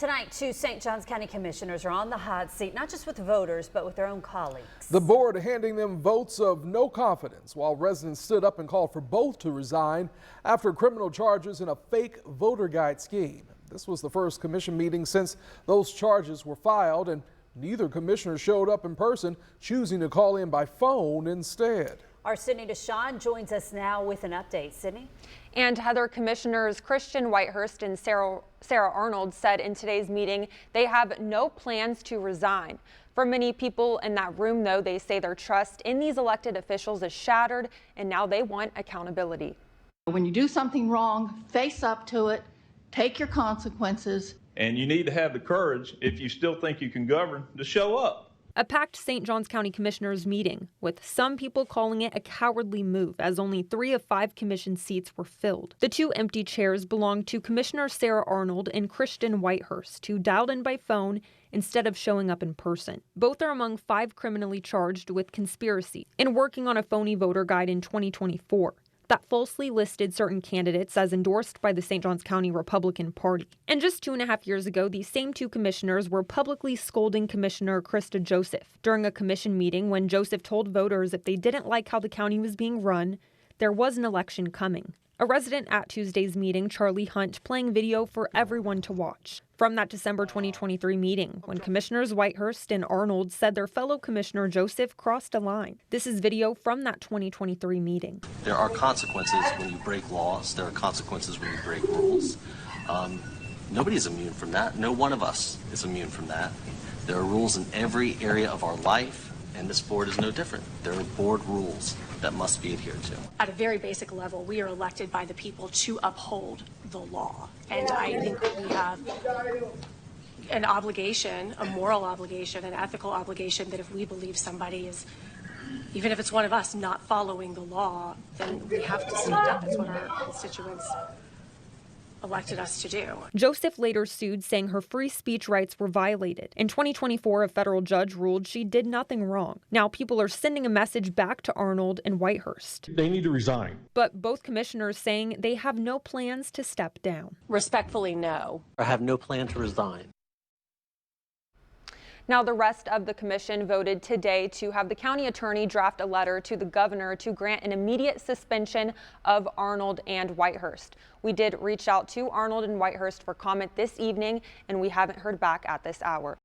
Tonight, two St. Johns County commissioners are on the hot seat, not just with voters, but with their own colleagues. The board handing them votes of no confidence, while residents stood up and called for both to resign after criminal charges in a fake voter guide scheme. This was the first commission meeting since those charges were filed, and neither commissioner showed up in person, choosing to call in by phone instead. Our Sydney Deshawn joins us now with an update. Sydney? And Heather, Commissioners Christian Whitehurst and Sarah Arnold said in today's meeting they have no plans to resign. For many people in that room, though, they say their trust in these elected officials is shattered, and now they want accountability. When you do something wrong, face up to it, take your consequences. And you need to have the courage, if you still think you can govern, to show up. A packed St. Johns County Commissioners meeting, with some people calling it a cowardly move, as only 3 of 5 commission seats were filled. The 2 empty chairs belonged to Commissioner Sarah Arnold and Christian Whitehurst, who dialed in by phone instead of showing up in person. Both are among 5 criminally charged with conspiracy and working on a phony voter guide in 2024. That falsely listed certain candidates as endorsed by the St. Johns County Republican Party. And just 2.5 years ago, these same 2 commissioners were publicly scolding Commissioner Krista Joseph during a commission meeting when Joseph told voters if they didn't like how the county was being run, there was an election coming. A resident at Tuesday's meeting, Charlie Hunt, playing video for everyone to watch. From that December 2023 meeting, when Commissioners Whitehurst and Arnold said their fellow Commissioner Joseph crossed a line. This is video from that 2023 meeting. There are consequences when you break laws. There are consequences when you break rules. Nobody is immune from that. No one of us is immune from that. There are rules in every area of our life, and this board is no different. There are board rules that must be adhered to. At a very basic level, we are elected by the people to uphold the law. And I think we have an obligation, a moral obligation, an ethical obligation that if we believe somebody is, even if it's one of us, not following the law, then we have to stand up. It's what our constituents elected us to do. Joseph later sued, saying her free speech rights were violated. In 2024, a federal judge ruled she did nothing wrong. Now people are sending a message back to Arnold and Whitehurst. They need to resign. But both commissioners saying they have no plans to step down. Respectfully, no. I have no plan to resign. Now, the rest of the commission voted today to have the county attorney draft a letter to the governor to grant an immediate suspension of Arnold and Whitehurst. We did reach out to Arnold and Whitehurst for comment this evening, and we haven't heard back at this hour.